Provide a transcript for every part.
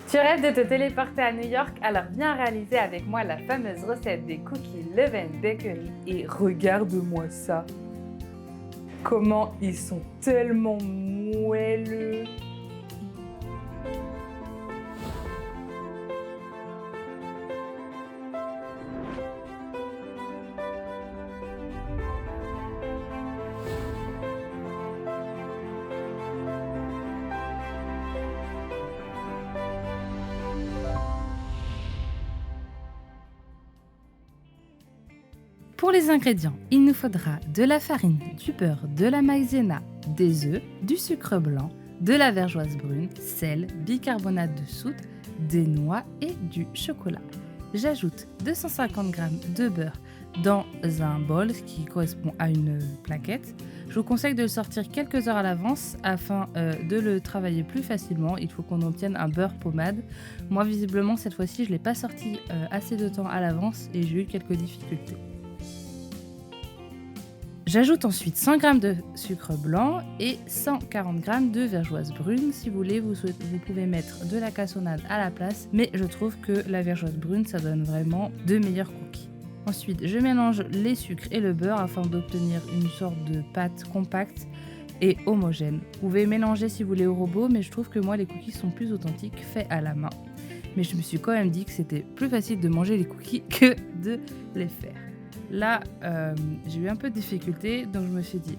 Tu rêves de te téléporter à New York? Alors viens réaliser avec moi la fameuse recette des cookies Leven Bakery et regarde-moi ça. Comment ils sont tellement moelleux. Pour les ingrédients, il nous faudra de la farine, du beurre, de la maïzena, des œufs, du sucre blanc, de la vergeoise brune, sel, bicarbonate de soude, des noix et du chocolat. J'ajoute 250 g de beurre dans un bol qui correspond à une plaquette. Je vous conseille de le sortir quelques heures à l'avance afin de le travailler plus facilement. Il faut qu'on obtienne un beurre pommade. Moi, visiblement, cette fois-ci, je ne l'ai pas sorti assez de temps à l'avance et j'ai eu quelques difficultés. J'ajoute ensuite 100 g de sucre blanc et 140 g de vergeoise brune. Si vous voulez, vous pouvez mettre de la cassonade à la place, mais je trouve que la vergeoise brune, ça donne vraiment de meilleurs cookies. Ensuite, je mélange les sucres et le beurre afin d'obtenir une sorte de pâte compacte et homogène. Vous pouvez mélanger si vous voulez au robot, mais je trouve que moi, les cookies sont plus authentiques faits à la main. Mais je me suis quand même dit que c'était plus facile de manger les cookies que de les faire. Là, j'ai eu un peu de difficulté, donc je me suis dit,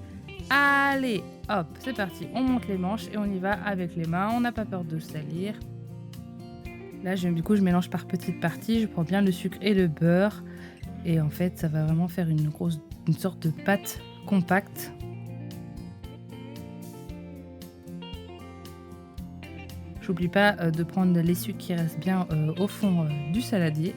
allez, hop, c'est parti, on monte les manches et on y va avec les mains, on n'a pas peur de se salir. Là, je mélange par petites parties, je prends bien le sucre et le beurre, et en fait, ça va vraiment faire une sorte de pâte compacte. J'oublie pas de prendre les sucres qui restent bien au fond du saladier.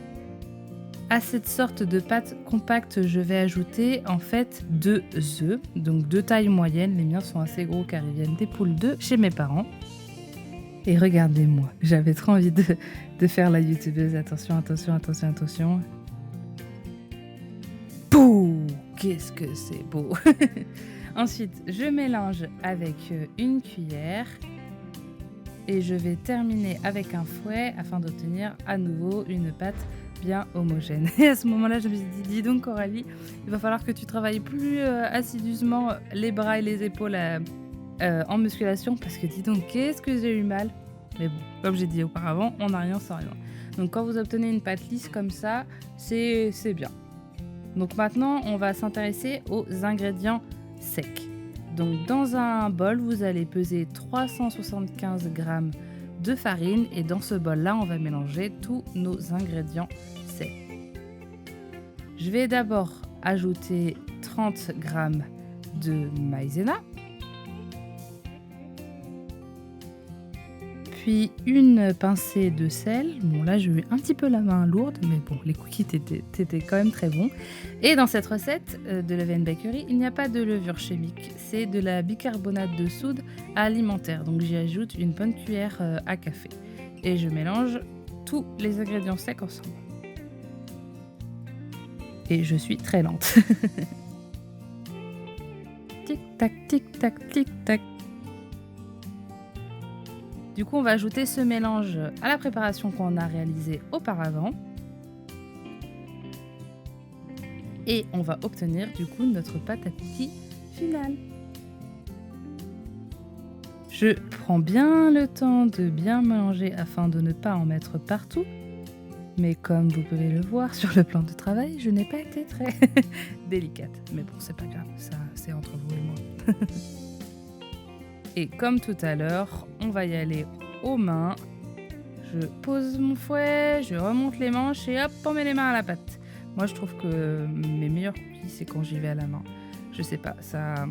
À cette sorte de pâte compacte, je vais ajouter en fait 2 œufs, donc de taille moyenne. Les miens sont assez gros car ils viennent des poules de chez mes parents. Et regardez-moi, j'avais trop envie de faire la youtubeuse. Attention. Pouh, qu'est-ce que c'est beau. Ensuite, je mélange avec une cuillère. Et je vais terminer avec un fouet afin d'obtenir à nouveau une pâte bien homogène. Et à ce moment-là, je me suis dit, dis donc Coralie, il va falloir que tu travailles plus assidûment les bras et les épaules en musculation parce que dis donc, qu'est-ce que j'ai eu mal. Mais bon, comme j'ai dit auparavant, on n'a rien sans rien. Donc quand vous obtenez une pâte lisse comme ça, c'est bien. Donc maintenant, on va s'intéresser aux ingrédients secs. Donc dans un bol, vous allez peser 375 g de farine et dans ce bol-là, on va mélanger tous nos ingrédients secs. Je vais d'abord ajouter 30 g de maïzena, puis une pincée de sel. Bon là, j'ai eu un petit peu la main lourde, mais bon, les cookies étaient quand même très bons. Et dans cette recette de Leven Bakery, il n'y a pas de levure chimique, c'est de la bicarbonate de soude alimentaire. Donc j'y ajoute une bonne cuillère à café. Et je mélange tous les ingrédients secs ensemble. Et je suis très lente. Tic-tac, tic-tac, tic-tac. Du coup, on va ajouter ce mélange à la préparation qu'on a réalisée auparavant. Et on va obtenir du coup notre pâte à cookies finale. Je prends bien le temps de bien mélanger afin de ne pas en mettre partout. Mais comme vous pouvez le voir sur le plan de travail, je n'ai pas été très délicate. Mais bon, c'est pas grave, ça c'est entre vous et moi. Et comme tout à l'heure, on va y aller aux mains. Je pose mon fouet, je remonte les manches et hop, on met les mains à la pâte. Moi, je trouve que mes meilleurs cookies, c'est quand j'y vais à la main. Je sais pas, ça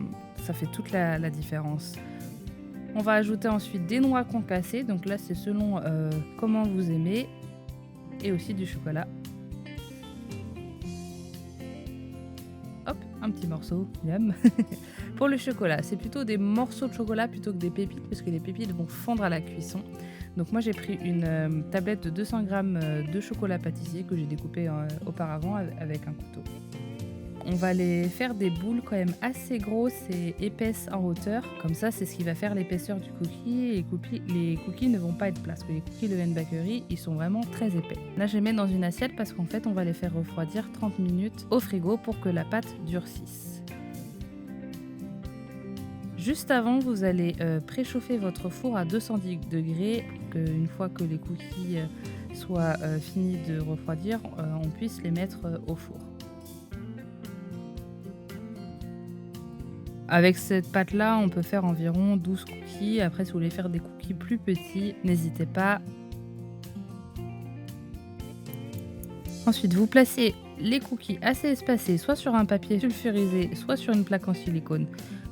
fait toute la différence. On va ajouter ensuite des noix concassées. Donc là, c'est selon comment vous aimez. Et aussi du chocolat. Hop, un petit morceau, miam. Pour le chocolat, c'est plutôt des morceaux de chocolat plutôt que des pépites parce que les pépites vont fondre à la cuisson. Donc moi j'ai pris une tablette de 200 g de chocolat pâtissier que j'ai découpé auparavant avec un couteau. on va les faire des boules quand même assez grosses et épaisses en hauteur. Comme ça, c'est ce qui va faire l'épaisseur du cookie. Et les cookies ne vont pas être plats. Parce que les cookies Leven Bakery, ils sont vraiment très épais. Là, je les mets dans une assiette parce qu'en fait, on va les faire refroidir 30 minutes au frigo pour que la pâte durcisse. Juste avant, vous allez préchauffer votre four à 210 degrés pour qu'une fois que les cookies soient finis de refroidir, on puisse les mettre au four. Avec cette pâte-là, on peut faire environ 12 cookies. Après, si vous voulez faire des cookies plus petits, n'hésitez pas. Ensuite, vous placez les cookies assez espacés, soit sur un papier sulfurisé, soit sur une plaque en silicone.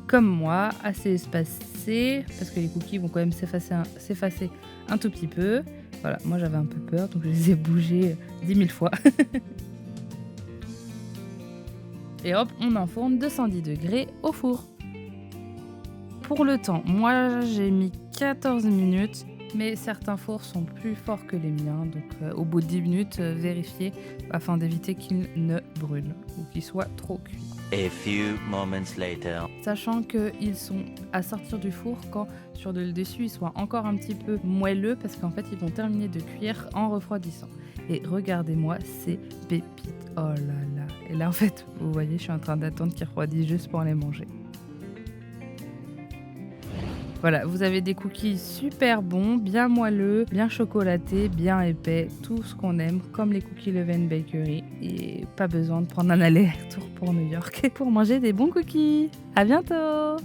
Comme moi, assez espacés, parce que les cookies vont quand même s'effacer un tout petit peu. Voilà, moi j'avais un peu peur, donc je les ai bougés 10 000 fois. Et hop, on enfourne 210 degrés au four. Pour le temps, moi j'ai mis 14 minutes, mais certains fours sont plus forts que les miens. Donc au bout de 10 minutes, vérifiez afin d'éviter qu'ils ne brûlent ou qu'ils soient trop cuits. A few moments later. Sachant qu'ils sont à sortir du four quand sur le dessus ils soient encore un petit peu moelleux parce qu'en fait ils vont terminer de cuire en refroidissant. Et regardez-moi ces pépites, oh là là. Et là en fait vous voyez je suis en train d'attendre qu'ils refroidissent juste pour les manger. Voilà, vous avez des cookies super bons, bien moelleux, bien chocolatés, bien épais, tout ce qu'on aime, comme les cookies Leven Bakery. Et pas besoin de prendre un aller-retour pour New York pour manger des bons cookies. À bientôt!